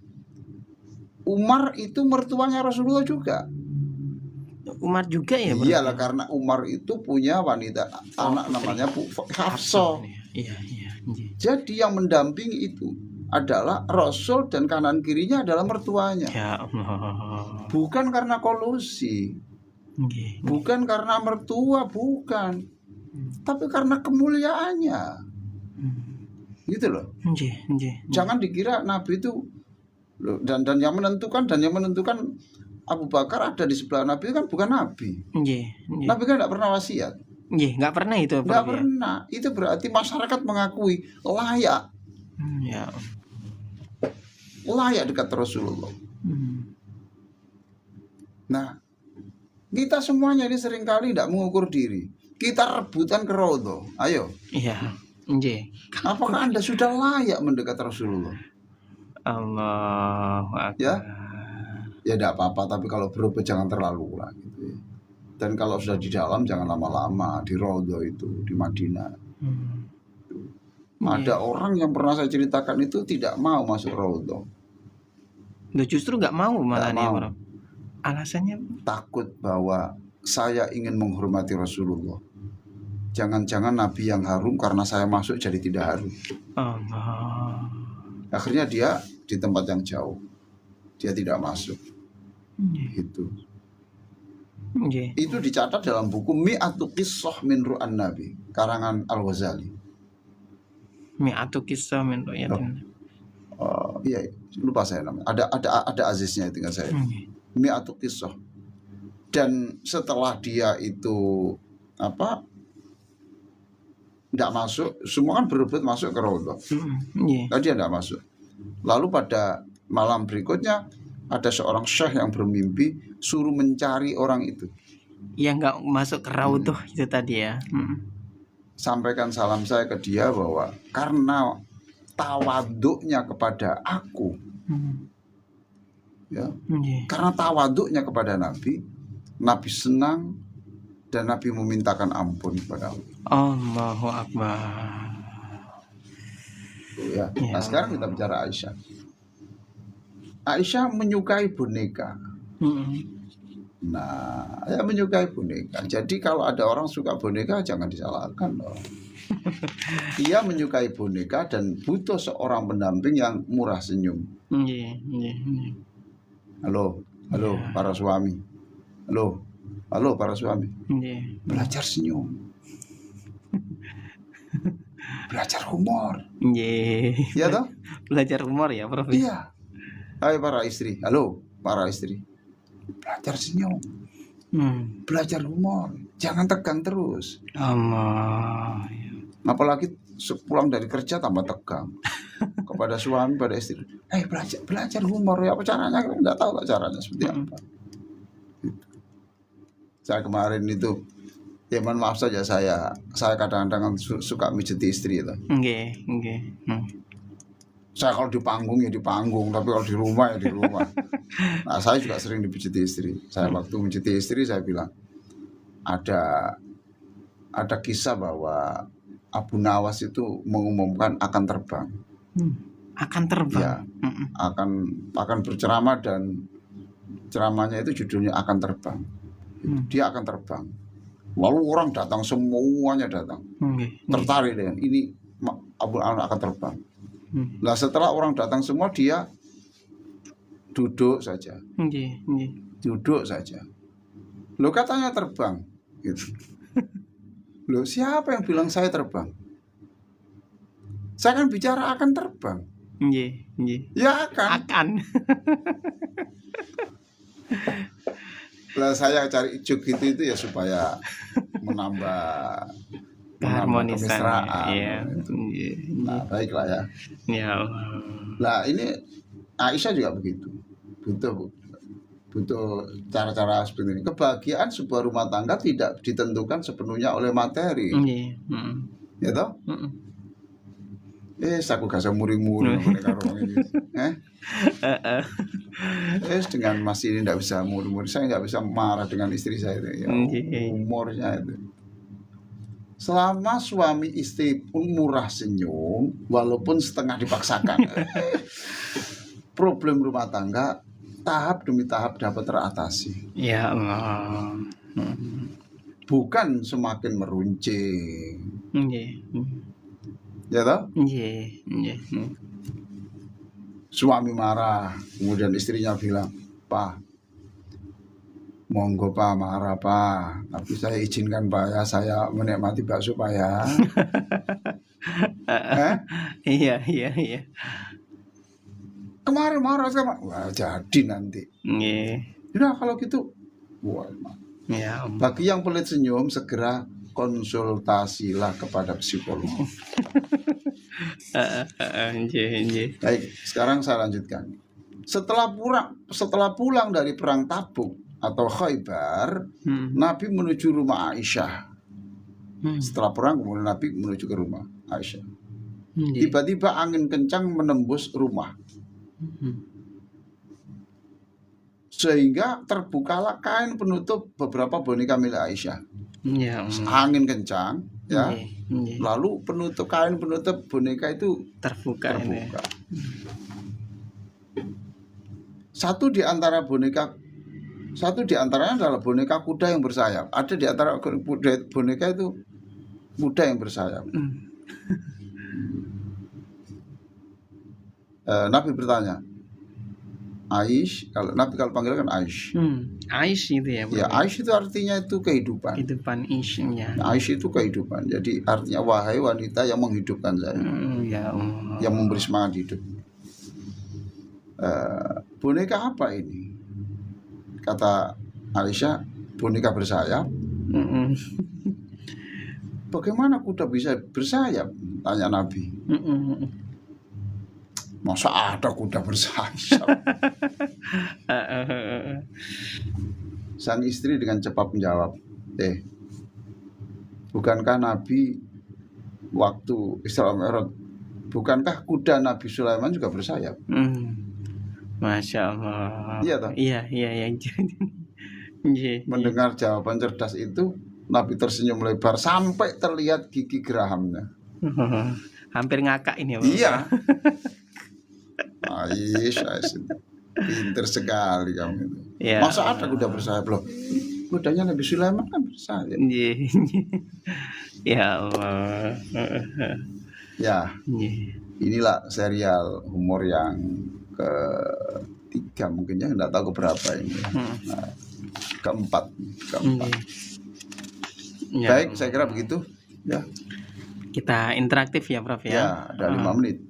Umar itu mertuanya Rasulullah juga. Umar juga ya? Iyalah, karena Umar itu punya wanita anak namanya Hafsah. Iya. Jadi yang mendampingi itu adalah Rasul dan kanan kirinya adalah mertuanya. Ya Allah. Bukan karena kolusi. Bukan karena mertua, bukan. Tapi karena kemuliaannya. Gitu loh. Jangan dikira Nabi itu dan yang menentukan Abu Bakar ada di sebelah Nabi kan bukan Nabi. Nabi kan tidak pernah wasiat. Nggak pernah itu. Nggak pernah. Itu berarti masyarakat mengakui layak. Layak dekat Rasulullah. Nah, kita semuanya ini seringkali tidak mengukur diri. Kita rebutan ke Raudhah. Ayo. Iya. Apakah Anda sudah layak mendekat Rasulullah? Allahu Akbar. Ya tidak apa-apa, tapi kalau berobat jangan terlalu lah gitu ya. Dan kalau sudah di dalam jangan lama-lama di Raudhah itu di Madinah. Ada orang yang pernah saya ceritakan itu tidak mau masuk Raudhah. Justru nggak mau malah nih orang. Alasannya takut bahwa saya ingin menghormati Rasulullah. jangan-jangan Nabi yang harum karena saya masuk jadi tidak harum. Allah. Akhirnya dia di tempat yang jauh, dia tidak masuk. Itu itu dicatat dalam buku Mi'atu Qissah min Ru'an Nabi karangan Al-Ghazali. Mi'atu Qissah min Ru'yatin. Iya, lupa saya namanya. Ada aziznya itu kan saya. Mi'atu Qissah. Dan setelah dia itu tidak masuk, semua kan berebut masuk ke Raudhah. Tadi dia tidak masuk. Lalu pada malam berikutnya ada seorang syekh yang bermimpi suruh mencari orang itu. Yang nggak masuk ke Raudhah itu tadi ya. Sampaikan salam saya ke dia bahwa karena tawaduknya kepada aku, ya, karena tawaduknya kepada Nabi senang dan Nabi memintakan ampun kepada Allah. Allahu Akbar. Ya. Nah sekarang kita bicara Aisyah. Aisyah menyukai boneka. Nah, saya menyukai boneka. Jadi kalau ada orang suka boneka jangan disalahkan loh. Dia menyukai boneka dan butuh seorang pendamping yang murah senyum. Halo para suami. Halo para suami. Belajar senyum. Belajar humor. Iya toh? Belajar humor ya, Prof. Iya. Hai para istri. Halo para istri. Belajar senyum. Belajar humor. Jangan tegang terus. Allah. Apalagi pulang dari kerja tambah tegang. Kepada suami, pada istri. Belajar humor ya. Apa caranya? Enggak tahu caranya seperti apa. Saya kemarin itu, ya mohon maaf saja saya kadang-kadang suka mijeti istri itu. Saya kalau di panggung ya di panggung, tapi kalau di rumah ya di rumah. Nah saya juga sering dipijeti istri. Saya waktu mijeti istri saya bilang ada kisah bahwa Abu Nawas itu mengumumkan akan terbang. Akan terbang. Ya, akan berceramah dan ceramahnya itu judulnya akan terbang. Dia akan terbang. Lalu orang datang, semuanya datang. Tertarik dengan ini Abu Nawas akan terbang. Nah setelah orang datang semua dia duduk saja. Duduk saja. Loh katanya terbang. Gitu. Loh siapa yang bilang saya terbang? Saya kan bicara akan terbang. Ya akan. Lah saya cari joke itu ya supaya menambah keharmonisan. Iya. Nah, baiklah ya. Ya Allah. Nah, ini Aisyah juga begitu. Butuh cara-cara seperti ini. Kebahagiaan sebuah rumah tangga tidak ditentukan sepenuhnya oleh materi. Ya toh? Aku gak usah muring-muring karo ini. Dengan Mas ini tidak bisa muring-muring. Saya nggak bisa marah dengan istri saya itu. Ya, humornya itu. Selama suami istri pun murah senyum, walaupun setengah dipaksakan, problem rumah tangga tahap demi tahap dapat teratasi. Ya Allah. Bukan semakin meruncing. Ya toh? Suami marah, kemudian istrinya bilang, "Pak, monggo Pak, marah Pak, tapi saya izinkan Pak ya, saya menikmati bakso Pak ya." Iya. Kemarin marah sekarang, wah jadi nanti. Udah kalau gitu, wah. Ya. Bagi yang pelit senyum segera konsultasilah kepada psikolog. Baik, sekarang saya lanjutkan. Setelah pulang dari perang Tabuk atau Khaybar, Nabi menuju rumah Aisyah. Setelah perang kemudian Nabi menuju ke rumah Aisyah. Tiba-tiba angin kencang menembus rumah. Sehingga terbukalah kain penutup beberapa boneka milik Aisyah. Angin kencang, ya. Lalu kain penutup boneka itu terbuka. Satu di antaranya adalah boneka kuda yang bersayap. Ada di antara boneka itu kuda yang bersayap. Nabi bertanya, Aish, Nabi kalau panggil kan Aish. Aish itu ya, Ya, Aish itu artinya itu kehidupan. kehidupan Aish-nya. Aish itu kehidupan. Jadi artinya wahai wanita yang menghidupkan saya, Ya Allah. yang memberi semangat hidup. Boneka apa ini? Kata Aisyah, boneka bersayap. Bagaimana kuda bisa bersayap? Tanya Nabi. Masa ada kuda bersayap? Sang istri dengan cepat menjawab, bukankah Nabi waktu Isra Mi'raj, bukankah kuda Nabi Sulaiman juga bersayap? Masya Allah. Iya toh? Iya. Mendengar jawaban cerdas itu, Nabi tersenyum lebar sampai terlihat gigi gerahamnya. Hampir ngakak ini ya, Pak. Iya. Aish, pinter sekali kamu itu. Ya. Masa ada kuda bersayap loh? Kudanya Nabi Sulaiman kan bersayap. Ya Allah. Ya, inilah serial humor yang ketiga mungkin ya, nggak tahu keberapa ini. Nah, keempat. Ya. Baik, saya kira begitu. Ya, Kita interaktif ya, Prof ya. ya ada 5 menit.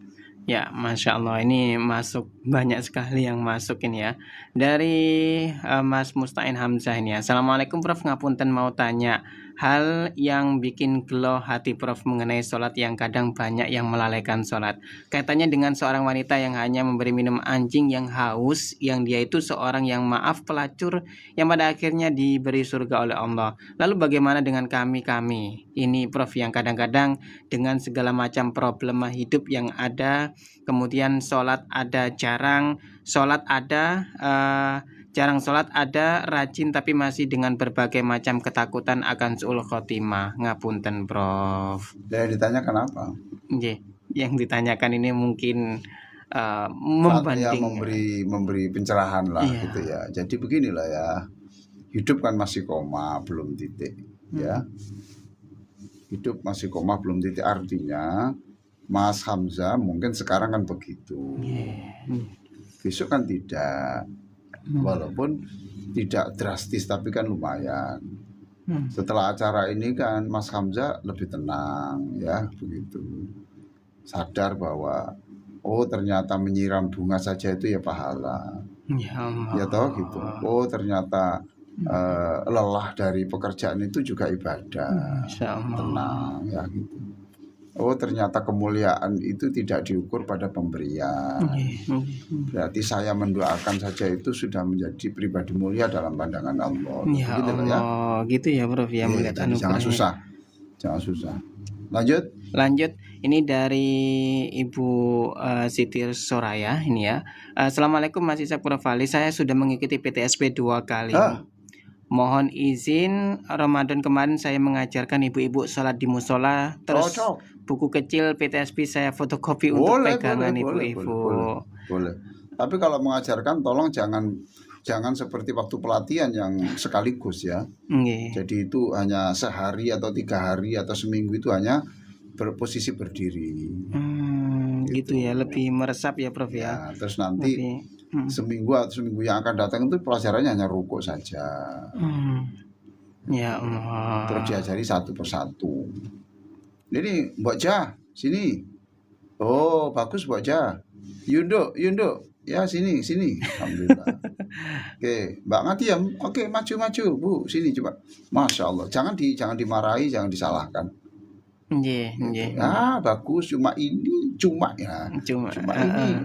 Ya, Masya Allah, ini masuk banyak sekali yang masuk ini ya. Dari Mas Mustain Hamzah ini ya. Assalamualaikum Prof, ngapunten mau tanya hal yang bikin gelo hati Prof mengenai sholat yang kadang banyak yang melalaikan sholat. Kaitannya dengan seorang wanita yang hanya memberi minum anjing yang haus, yang dia itu seorang yang maaf pelacur, yang pada akhirnya diberi surga oleh Allah. Lalu bagaimana dengan kami ini Prof, yang kadang-kadang dengan segala macam problema hidup yang ada, kemudian sholat ada jarang, jarang sholat ada, rajin tapi masih dengan berbagai macam ketakutan akan su'ul khotimah. Ngapunten Prof. Yang ditanyakan apa? Yang ditanyakan ini mungkin Ya, membanding memberi pencerahan lah Iya. gitu ya. Jadi beginilah ya, hidup kan masih koma belum titik ya. Hidup masih koma belum titik, artinya Mas Hamzah mungkin sekarang kan begitu, besok kan tidak, walaupun tidak drastis tapi kan lumayan. Setelah acara ini kan Mas Hamzah lebih tenang ya, begitu, sadar bahwa oh ternyata menyiram bunga saja itu ya pahala, Ya Allah. ya toh gitu. Oh ternyata lelah dari pekerjaan itu juga ibadah, Masya Allah. tenang ya gitu. Oh ternyata kemuliaan itu tidak diukur pada pemberian. Berarti saya mendoakan saja itu sudah menjadi pribadi mulia dalam pandangan Allah. Ya Gitu loh ya. Allah, gitu ya Prof ya, melihat Jadi jangan anugerahnya. susah. Lanjut. Ini dari Ibu Siti Soraya ini ya. Assalamualaikum Mas Ishak Prof Ali, saya sudah mengikuti PTSP 2 kali. Mohon izin, Ramadan kemarin saya mengajarkan ibu-ibu sholat di musola. Terus buku kecil PTSP saya fotokopi untuk pegangan ibu-ibu. Boleh. Tapi kalau mengajarkan tolong jangan seperti waktu pelatihan yang sekaligus ya. Jadi itu hanya sehari atau 3 hari atau seminggu, itu hanya berposisi berdiri. Gitu ya, lebih meresap ya Prof Ya, ya. terus nanti seminggu yang akan datang itu pelajarannya hanya rukuk saja. Ya Allah. Terus diajari satu persatu. Ini Mbak Jah, sini. Oh, bagus Mbak Jah. Yundo. Ya, sini. Alhamdulillah. Oke, Mbak Ngatiam. Oke, maju, Bu. Sini coba. Masya Allah. Jangan dimarahi, jangan disalahkan. Ah, bagus. Cuma ini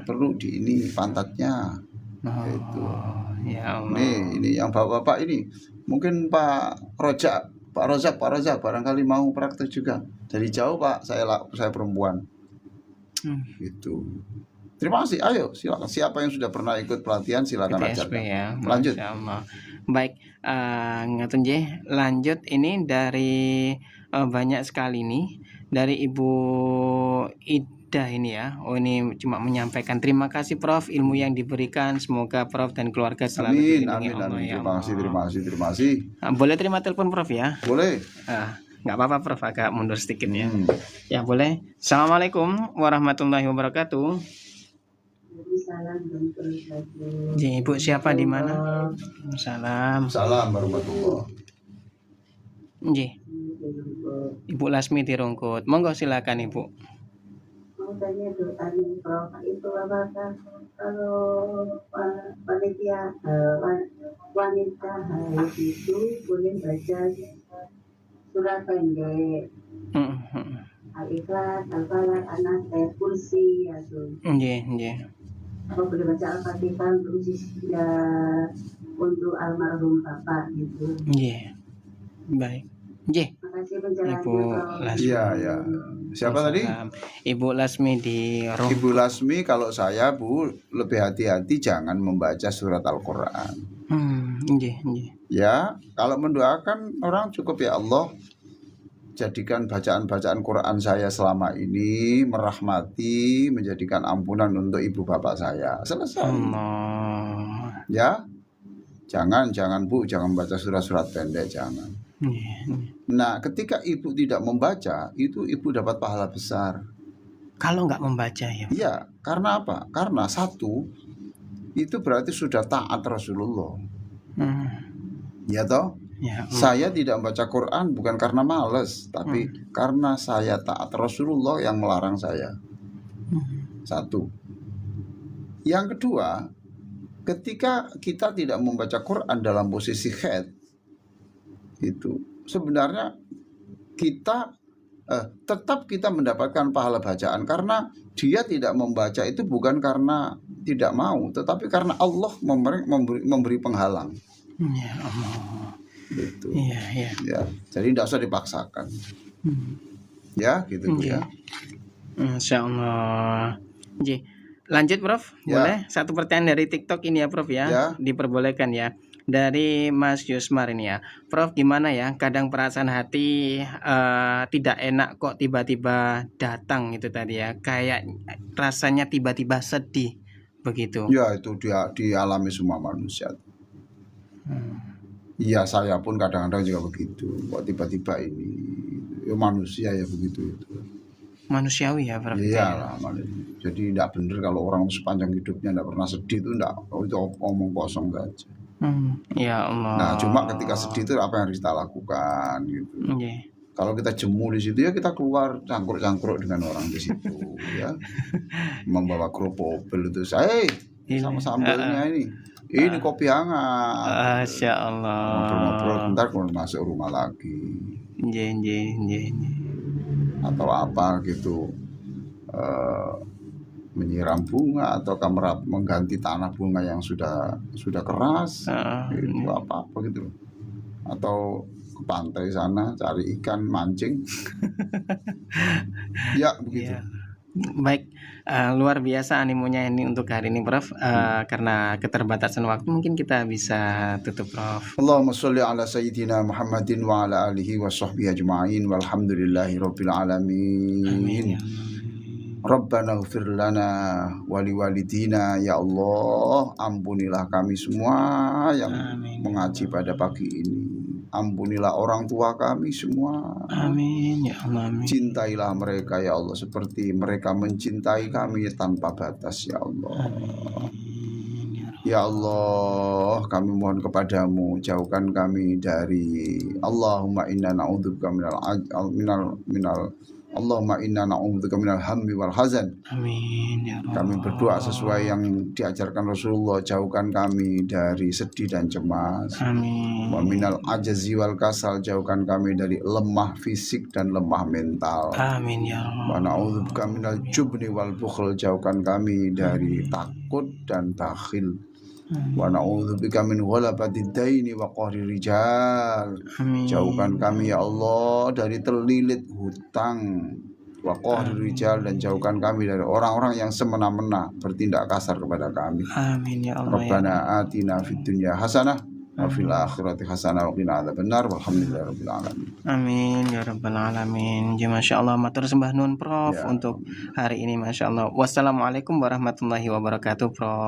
perlu ini pantatnya. Itu. Ya Allah. Ini yang bapak-bapak ini. Mungkin Pak Rozak barangkali mau praktek juga. Dari jauh Pak, saya perempuan. Gitu. Terima kasih. Ayo, silakan. Siapa yang sudah pernah ikut pelatihan silakan ajarkan. Ya. Lanjut. Baik, ngaten nggih. Lanjut ini dari banyak sekali nih dari Ibu Ida ini ya. Oh, ini cuma menyampaikan terima kasih Prof, ilmu yang diberikan, semoga Prof dan keluarga selalu dilindungi Allah ya. Terima kasih. Boleh terima telepon Prof ya? Boleh. Nggak apa-apa Prof, agak mundur sedikit ya. Ya boleh. Assalamualaikum warahmatullahi wabarakatuh. Ji, Ibu siapa di mana? Salam. Salam warahmatullah. Ji. Ibu Lasmi di Rungkut. Monggo silakan Ibu. Mau tanya doa nih Prof, itu apakah kalau panitia wanita haid itu boleh baca surat pendek Al-Ikhlas, Al-Falaq, An-Nas, Kursi atau apa boleh baca Al-Fatihah untuk almarhum bapak gitu. Baik. Makasih penjelasannya Ibu Prof. Lasmi. Iya. Siapa tadi? Ibu Lasmi di Rungkut. Ibu Lasmi, kalau saya Bu lebih hati-hati jangan membaca surat Al-Quran. Ya, kalau mendoakan orang cukup ya Allah, jadikan bacaan-bacaan Quran saya selama ini merahmati, menjadikan ampunan untuk ibu bapak saya. Selesai. Ya, jangan Bu, jangan baca surat-surat pendek, jangan. Nah, ketika ibu tidak membaca, itu ibu dapat pahala besar. Kalau nggak membaca ya? Iya, karena apa? Karena satu, itu berarti sudah taat Rasulullah. Ya toh? Ya, Saya tidak membaca Quran bukan karena males, tapi karena saya taat Rasulullah yang melarang saya. Satu. Yang kedua, ketika kita tidak membaca Quran dalam posisi haid, itu sebenarnya kita tetap kita mendapatkan pahala bacaan, karena dia tidak membaca itu bukan karena tidak mau, tetapi karena Allah memberi penghalang. Ya Allah. Gitu. Iya. Ya, jadi tidak usah dipaksakan. Ya, gitu ya. Insya Allah. Lanjut Prof, boleh? Satu pertanyaan dari TikTok ini ya Prof ya. Diperbolehkan ya. Dari Mas Yusmar ini ya, Prof gimana ya? Kadang perasaan hati tidak enak kok tiba-tiba datang itu tadi ya, kayak rasanya tiba-tiba sedih begitu. Ya, itu dia dialami semua manusia. Iya, saya pun kadang-kadang juga begitu. Kok tiba-tiba ini, ya manusia ya begitu itu. Manusiawi ya Prof. Iyalah, jadi tidak benar kalau orang sepanjang hidupnya tidak pernah sedih, itu tidak, itu omong kosong saja. Ya Allah. Nah, cuma ketika sedih itu apa yang harus kita lakukan gitu. Kalau kita jemu di situ ya kita keluar cangkruk-cangkruk dengan orang di situ ya. Membawa kerupuk itu saya sama sambelnya ini kopi hangat. Masya Allah. Ngobrol-ngobrol bentar kemudian masuk rumah lagi. Atau apa gitu. Menyiram bunga atau mengganti tanah bunga yang sudah keras, itu apa gitu, atau ke pantai sana cari ikan mancing. Ya begitu. Baik, luar biasa animonya ini untuk hari ini Prof. Karena keterbatasan waktu mungkin kita bisa tutup Prof. Allahumma sholli ala sayyidina Muhammadin wa ala alihi wa sahbihi ajma'in walhamdulillahi rabbil alamin. Amin. Rabbana ighfir lana wa liwalidina, ya Allah, ampunilah kami semua yang mengaji pada pagi ini. Ampunilah orang tua kami semua. Amin ya Allah. Amin. Cintailah mereka ya Allah seperti mereka mencintai kami tanpa batas ya Allah. Ya Allah, kami mohon kepadamu, jauhkan kami dari Allahumma inna na'udzubika Allahumma inna na'udzubika minal hammi wal hazan. Amin ya Allah. Kami berdoa sesuai yang diajarkan Rasulullah, jauhkan kami dari sedih dan cemas. Amin. Wa minal ajazi wal kasal, jauhkan kami dari lemah fisik dan lemah mental. Amin ya Allah. Wa na'udzubika minal jubni wal bukhl, jauhkan kami dari takut dan bakhil. Wa na'udzubika min ghalabatid daini wa qahri rijal. Jauhkan kami ya Allah dari terlilit hutang wa qahri rijal, dan jauhkan kami dari orang-orang yang semena-mena bertindak kasar kepada kami. Amin ya Allah. Rabbana atina fid dunya hasanah wa fil akhirati hasanah wa qina adzabannar walhamdulillahirabbil alamin. Amin ya rabbal alamin. Ya Masya Allah, matur sembah nun Prof untuk hari ini Masya Allah. Wassalamualaikum warahmatullahi wabarakatuh Prof.